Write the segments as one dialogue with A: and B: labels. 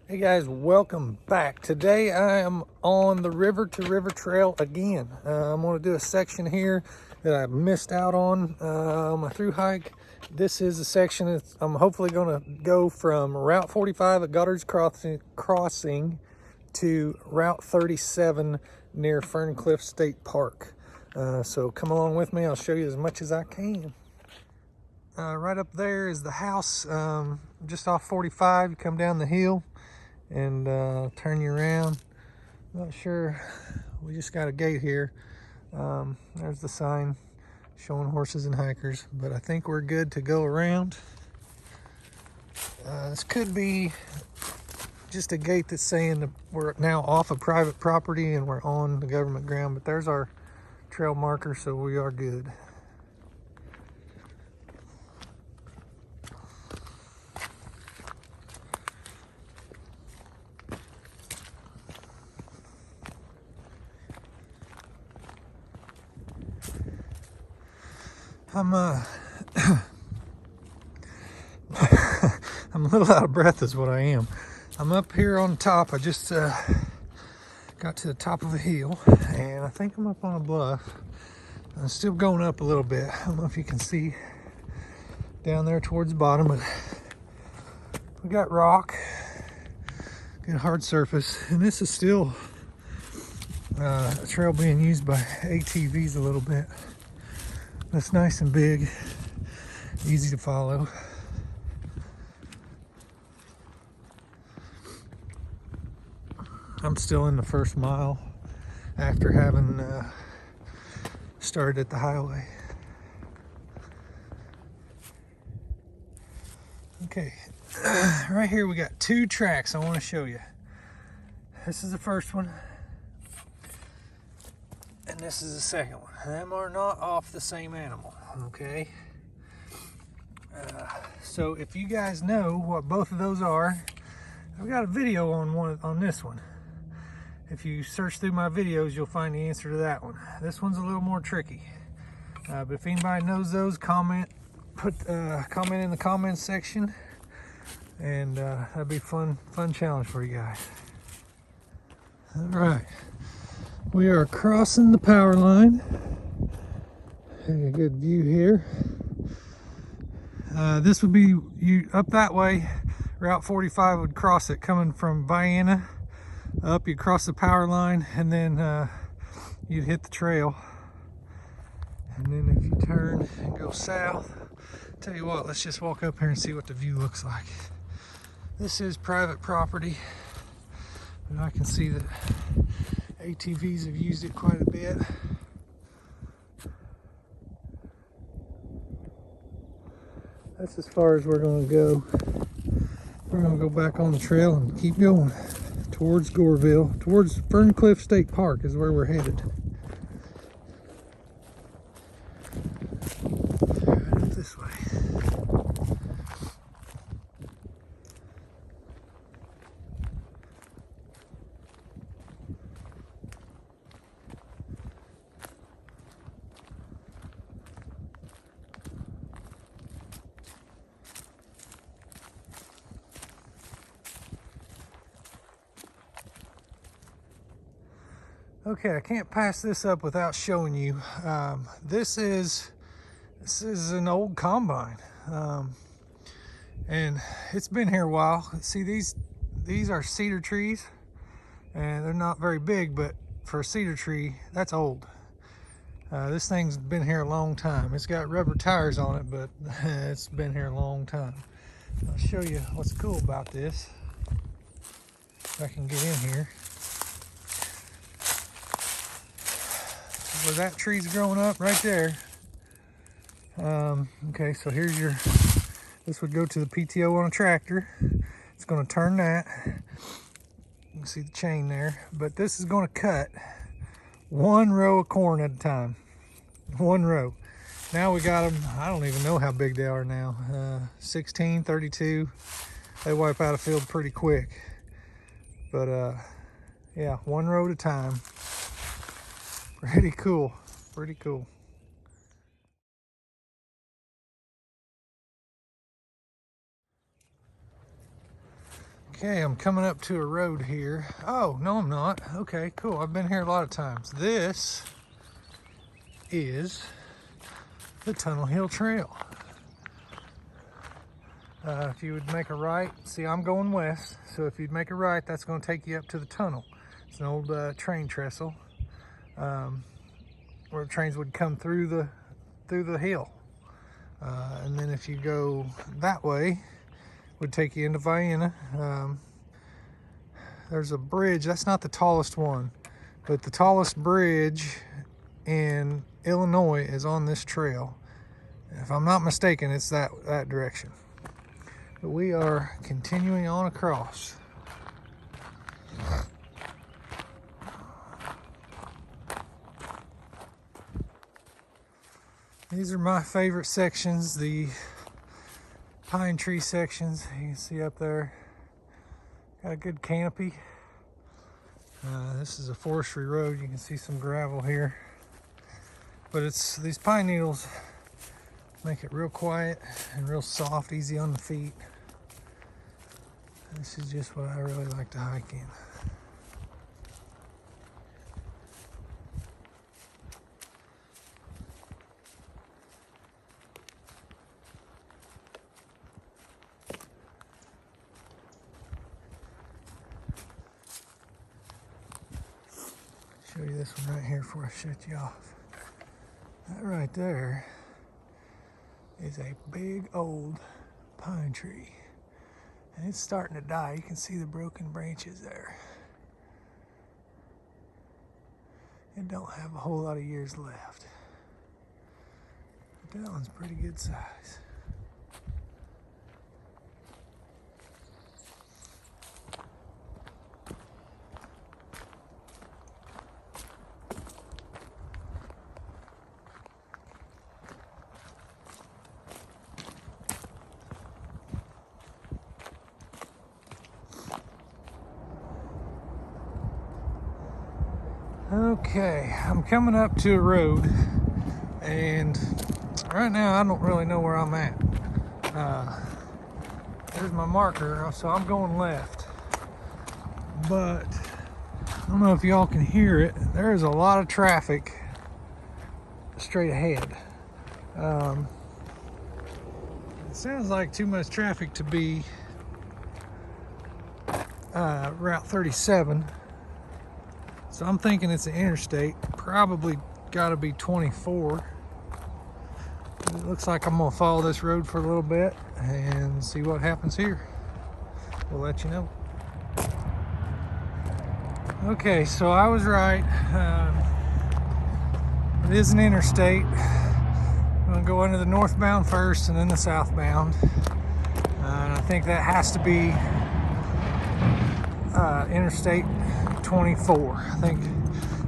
A: Hey guys, welcome back. Today I am on the river to river trail again. I'm going to do a section here that I missed out on my through hike. This is a section that I'm hopefully going to go from Route 45 at Goddard's crossing to Route 37 near Ferne Clyffe State Park. So come along with me. I'll show you as much as I can. Right up there is the house, just off 45. You come down the hill and turn you around. Not sure, we just got a gate here. There's the sign showing horses and hikers, but I think we're good to go around. This could be just a gate that's saying that we're now off of private property and we're on the government ground, but there's our trail marker, so we are good. I'm I'm a little out of breath is what I am. I'm up here on top. I just got to the top of a hill and I think I'm up on a bluff. I'm still going up a little bit. I don't know if you can see down there towards the bottom, but we got rock, good hard surface, and this is still a trail being used by ATVs a little bit. It's nice and big, easy to follow. I'm still in the first mile after having started at the highway. Okay, right here we got two tracks I want to show you. This is the first one, and this is the second one. Them are not off the same animal, okay? So if you guys know what both of those are, I've got a video on this one. If you search through my videos, you'll find the answer to that one. This one's a little more tricky. But if anybody knows those, comment in the comments section, and that'd be a fun challenge for you guys. All right, we are crossing the power line. A good view here. This would be up that way. Route 45 would cross it coming from Vienna up. You cross the power line and then you'd hit the trail, and then if you turn and go south, tell you what, let's just walk up here and see what the view looks like. This is private property, but I can see that ATVs have used it quite a bit. That's as far as we're going to go. We're going to go back on the trail and keep going towards Goreville, towards Ferne Clyffe State Park is where we're headed. Right up this way. Okay, I can't pass this up without showing you. This is an old combine, and it's been here a while. See, these are cedar trees, and they're not very big, but for a cedar tree, that's old. This thing's been here a long time. It's got rubber tires on it, but it's been here a long time. I'll show you what's cool about this. If I can get in here. Where that tree's growing up right there. Okay, so here's this would go to the PTO on a tractor. It's going to turn that. You can see the chain there, but this is going to cut one row of corn at a time. One row. Now we got them, I don't even know how big they are now. 16, 32. They wipe out a field pretty quick. But yeah, one row at a time. Pretty cool, pretty cool. Okay, I'm coming up to a road here. Oh, no, I'm not. Okay, cool. I've been here a lot of times. This is the Tunnel Hill Trail. If you would make a right, see, I'm going west, so if you'd make a right, that's going to take you up to the tunnel. It's an old train trestle where trains would come through the hill. And then if you go that way, would take you into Vienna. There's a bridge. That's not the tallest one, but the tallest bridge in Illinois is on this trail. If I'm not mistaken, it's that direction. But we are continuing on across. These are my favorite sections, the pine tree sections. You can see up there, got a good canopy. This is a forestry road. You can see some gravel here, but it's these pine needles make it real quiet and real soft, easy on the feet. This is just what I really like to hike in. Show you this one right here before I shut you off. That right there is a big old pine tree, and it's starting to die. You can see the broken branches there. It don't have a whole lot of years left, but that one's pretty good size. Okay, I'm coming up to a road, and right now I don't really know where I'm at. There's my marker, so I'm going left, but I don't know if y'all can hear it. There is a lot of traffic straight ahead. It sounds like too much traffic to be Route 37. So I'm thinking it's an interstate, probably got to be 24. It looks like I'm gonna follow this road for a little bit and see what happens here. We'll let you know. Okay, so I was right. It is an interstate. I'm gonna go under the northbound first and then the southbound. And I think that has to be Interstate 24. I think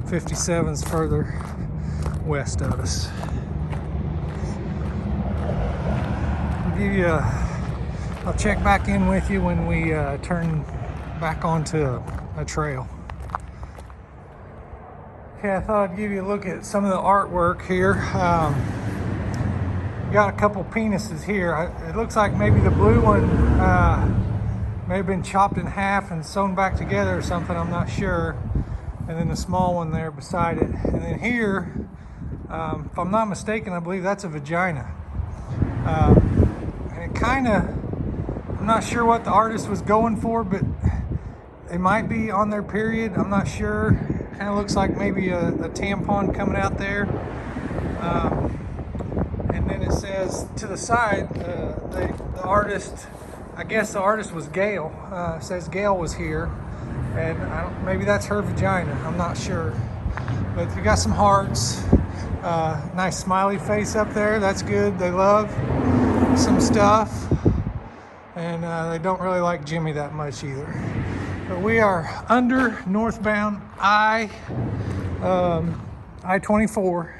A: 57 is further west of us. I'll check back in with you when we turn back onto a trail. Okay, I thought I'd give you a look at some of the artwork here. Got a couple penises here. It looks like maybe the blue one may have been chopped in half and sewn back together or something, I'm not sure. And then the small one there beside it. And then here, if I'm not mistaken, I believe that's a vagina. And it I'm not sure what the artist was going for, but they might be on their period, I'm not sure. Kind of looks like maybe a tampon coming out there. And then it says to the side, the artist, I guess the artist was Gail. Says Gail was here, and maybe that's her vagina. I'm not sure. But you got some hearts, nice smiley face up there. That's good. They love some stuff, and they don't really like Jimmy that much either. But we are under northbound I-24,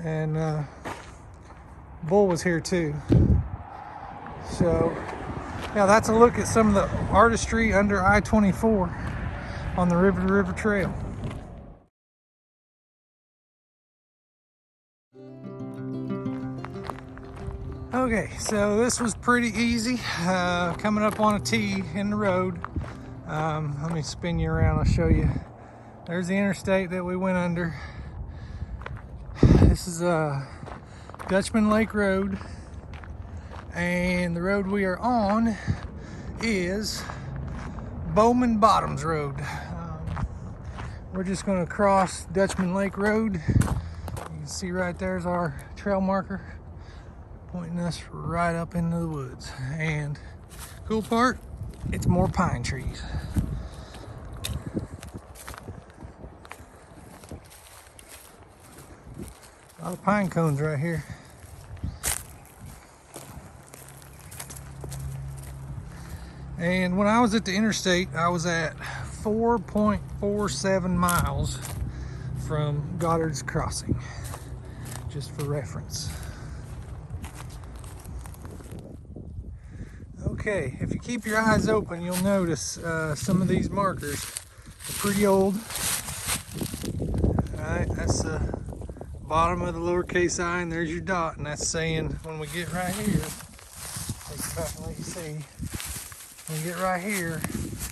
A: and Bull was here too. So, yeah, that's a look at some of the artistry under I-24 on the River to River Trail. Okay, so this was pretty easy. Coming up on a T in the road. Let me spin you around, I'll show you. There's the interstate that we went under. This is Dutchman Lake Road. And the road we are on is Bowman Bottoms Road. We're just gonna cross Dutchman Lake Road. You can see right there's our trail marker pointing us right up into the woods. And cool part, it's more pine trees. A lot of pine cones right here. And when I was at the interstate, I was at 4.47 miles from Goddard's crossing, just for reference. Okay, if you keep your eyes open, you'll notice some of these markers are pretty old. Alright, that's the bottom of the lowercase I, and there's your dot, and that's saying when we get right here, take it back and let you see. When you get right here,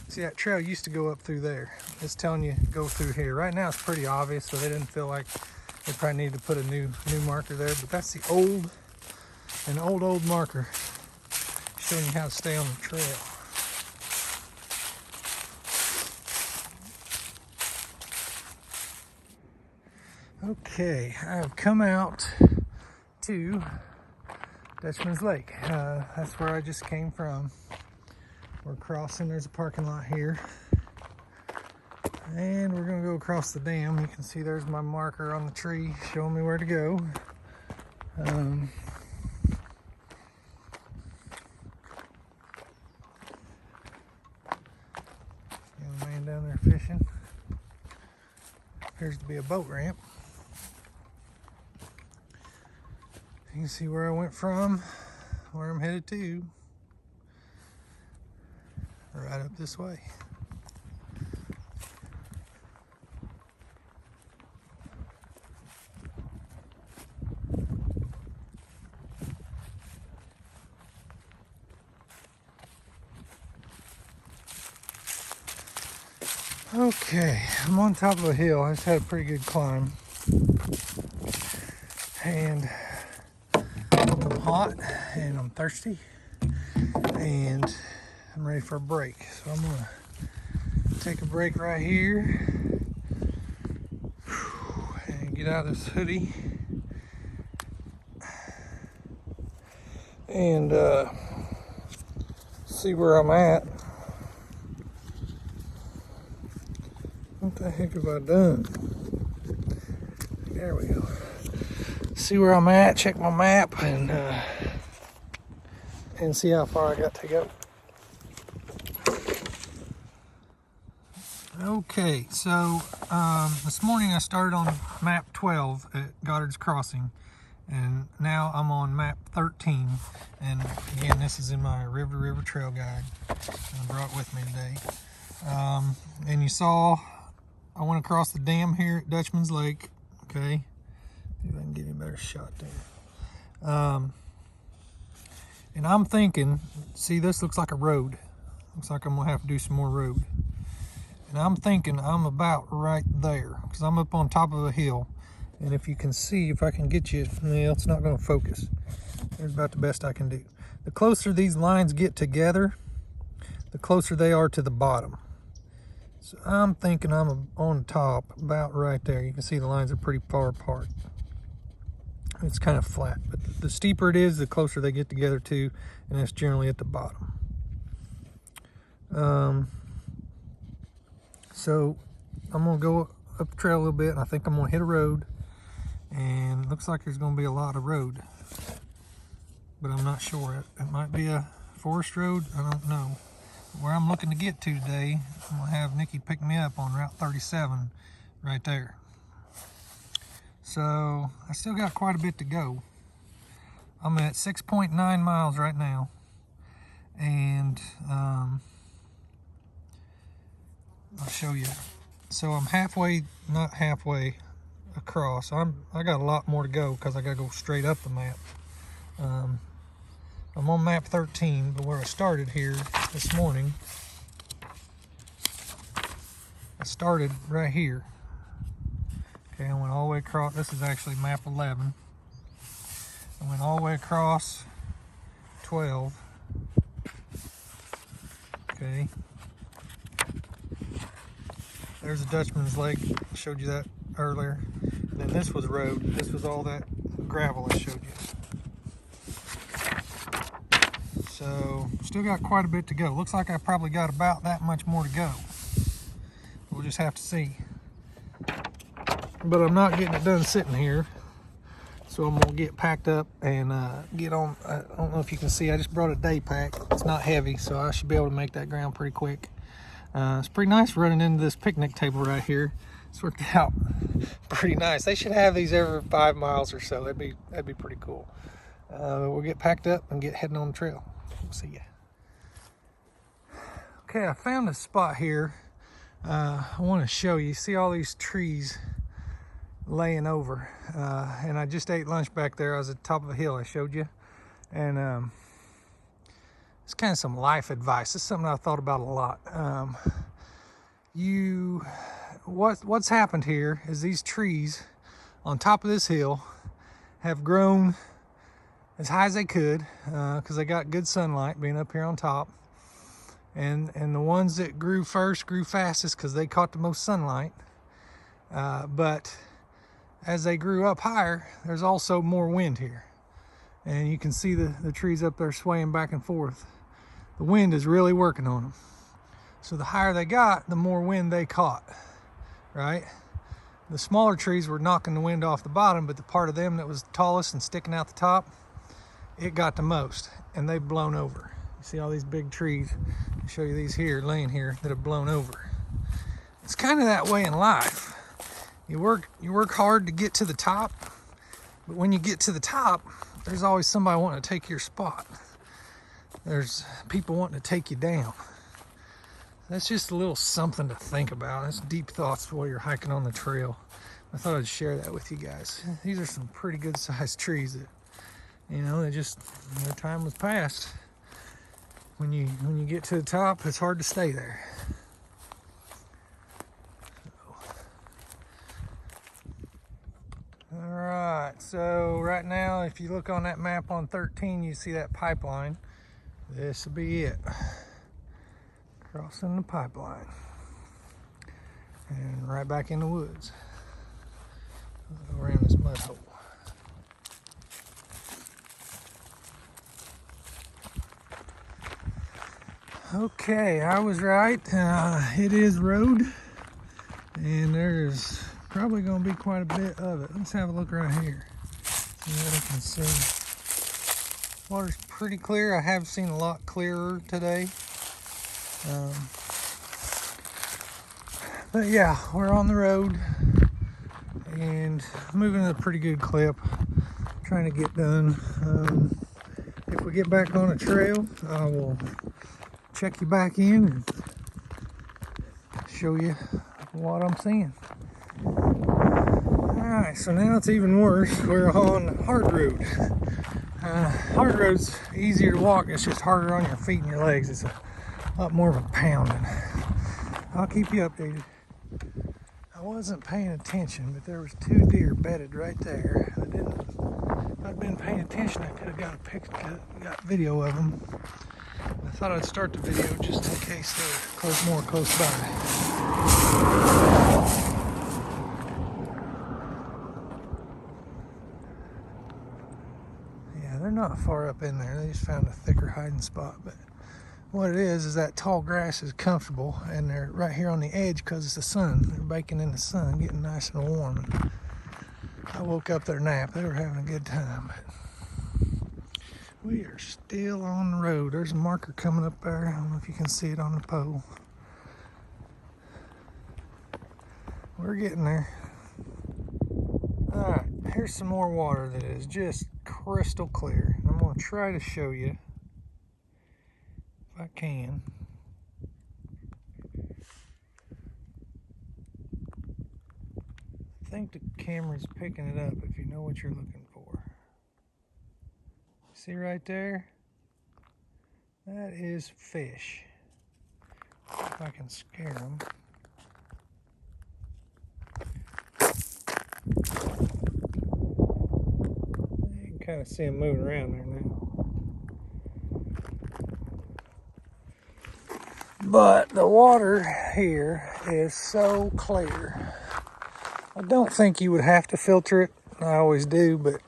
A: see that trail used to go up through there. It's telling you go through here. Right now it's pretty obvious, so they didn't feel like they probably needed to put a new marker there. But that's the old marker showing you how to stay on the trail. Okay, I have come out to Dutchmans Lake. That's where I just came from. We're crossing, there's a parking lot here. And we're gonna go across the dam. You can see there's my marker on the tree showing me where to go. Young man down there fishing. Appears to be a boat ramp. You can see where I went from, where I'm headed to. Right up this way. Okay, I'm on top of a hill. I just had a pretty good climb. And I'm hot and I'm thirsty. And I'm ready for a break, so I'm gonna take a break right here and get out of this hoodie and see where I'm at. What the heck have I done? There we go. See where I'm at, check my map, and see how far I got to go. Okay, so this morning I started on map 12 at Goddard's Crossing, and now I'm on map 13. And again, this is in my River to River Trail Guide I brought with me today. And you saw I went across the dam here at Dutchman's Lake. Okay, see if I can give you a better shot there. And I'm thinking, see, this looks like a road. Looks like I'm gonna have to do some more road. And I'm thinking I'm about right there, because I'm up on top of a hill. And if you can see, if I can get you, well, it's not going to focus. There's about the best I can do. The closer these lines get together, the closer they are to the bottom. So I'm thinking I'm on top, about right there. You can see the lines are pretty far apart. It's kind of flat, but the steeper it is, the closer they get together too, and that's generally at the bottom. So I'm gonna go up the trail a little bit, and I think I'm gonna hit a road, and it looks like there's gonna be a lot of road, but I'm not sure. It might be a forest road, I don't know. Where I'm looking to get to today, I'm gonna have Nikki pick me up on Route 37 right there. So I still got quite a bit to go. I'm at 6.9 miles right now, and I'll show you. So I'm halfway, not halfway across. I got a lot more to go because I gotta go straight up the map. I'm on map 13, but where I started here this morning, I started right here. Okay, I went all the way across. This is actually map 11. I went all the way across 12. Okay. There's the Dutchmans Lake. I showed you that earlier. And then this was road. This was all that gravel I showed you. So, still got quite a bit to go. Looks like I probably got about that much more to go. We'll just have to see. But I'm not getting it done sitting here. So I'm gonna get packed up and get on. I don't know if you can see, I just brought a day pack. It's not heavy, so I should be able to make that ground pretty quick. It's pretty nice running into this picnic table right here. It's worked out pretty nice. They should have these every 5 miles or so. That'd be pretty cool. We'll get packed up and get heading on the trail. We'll see ya. Okay, I found a spot here. I want to show you. See all these trees laying over, and I just ate lunch back there. I was at the top of a hill I showed you, and it's kind of some life advice. It's something I thought about a lot. What's happened here is these trees on top of this hill have grown as high as they could because they got good sunlight being up here on top, and the ones that grew first grew fastest because they caught the most sunlight, but as they grew up higher, there's also more wind here, and you can see the trees up there swaying back and forth. The wind is really working on them. So the higher they got, the more wind they caught, right? The smaller trees were knocking the wind off the bottom, but the part of them that was tallest and sticking out the top, it got the most, and they've blown over. You see all these big trees? I'll show you these here, laying here, that have blown over. It's kind of that way in life. You work hard to get to the top, but when you get to the top, there's always somebody wanting to take your spot. There's people wanting to take you down. That's just a little something to think about. That's deep thoughts while you're hiking on the trail. I thought I'd share that with you guys. These are some pretty good sized trees that, their time was past. When you get to the top, it's hard to stay there. Alright, so right now, if you look on that map on 13, you see that pipeline. This will be it. Crossing the pipeline. And right back in the woods. Around this mud hole. Okay, I was right. It is road. And there's probably going to be quite a bit of it. Let's have a look right here. See what I can see. Water's pretty clear. I have seen a lot clearer today. But yeah, we're on the road and moving at a pretty good clip. Trying to get done. If we get back on a trail, I will check you back in and show you what I'm seeing. Alright, so now it's even worse. We're on hard road. Hard road's easier to walk, it's just harder on your feet and your legs. It's a lot more of a pounding. I'll keep you updated. I wasn't paying attention, but there was 2 deer bedded right there. If I'd been paying attention, I could have got video of them. I thought I'd start the video just in case they were more close by. Yeah, they're not far up in there. They just found a thicker hiding spot. But what it is that tall grass is comfortable, and they're right here on the edge because it's the sun. They're baking in the sun, getting nice and warm. And I woke up their nap. They were having a good time. But we are still on the road. There's a marker coming up there. I don't know if you can see it on the pole. We're getting there. Alright, here's some more water that is just crystal clear. I'm going to try to show you, if I can. I think the camera's picking it up if you know what you're looking for. See right there? That is fish. See if I can scare them. You can kind of see them moving around there now. But the water here is so clear. I don't think you would have to filter it. I always do, but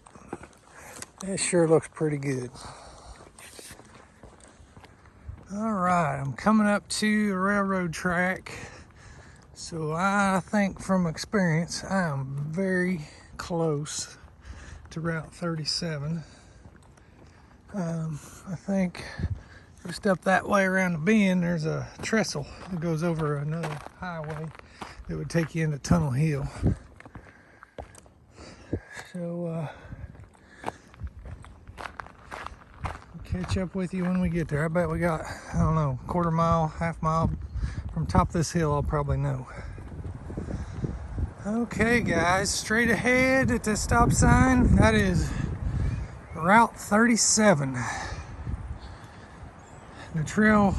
A: it sure looks pretty good. All right, I'm coming up to the railroad track. So I think from experience, I am very close to Route 37. I think just up that way around the bend, there's a trestle that goes over another highway that would take you into Tunnel Hill. So I'll catch up with you when we get there. I bet we got, I don't know, quarter mile, half mile from top of this hill. I'll probably know. Okay guys, straight ahead at the stop sign, that is Route 37. The trail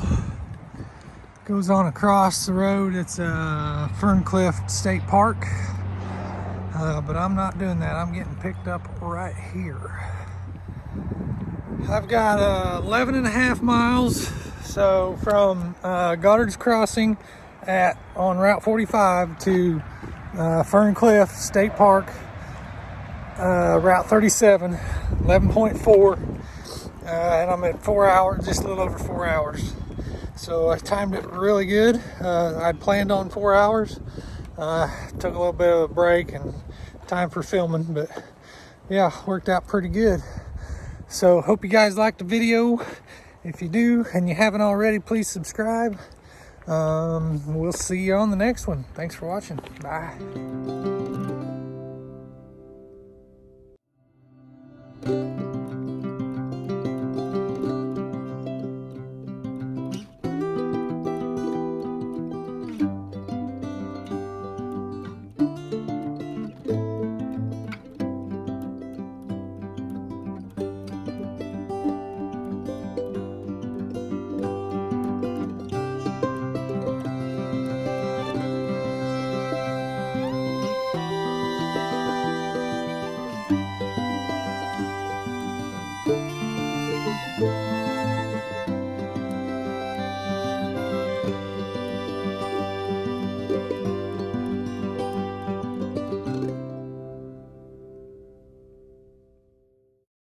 A: goes on across the road. It's Ferne Clyffe State Park, but I'm not doing that. I'm getting picked up right here. I've got 11 and a half miles, so from Goddard's Crossing on Route 45 to Ferne Clyffe State Park, Route 37, 11.4, and I'm at 4 hours, just a little over 4 hours. So I timed it really good. I'd planned on 4 hours. Took a little bit of a break and time for filming, but yeah, worked out pretty good. So hope you guys liked the video. If you do and you haven't already, please subscribe. We'll see you on the next one. Thanks for watching. Bye.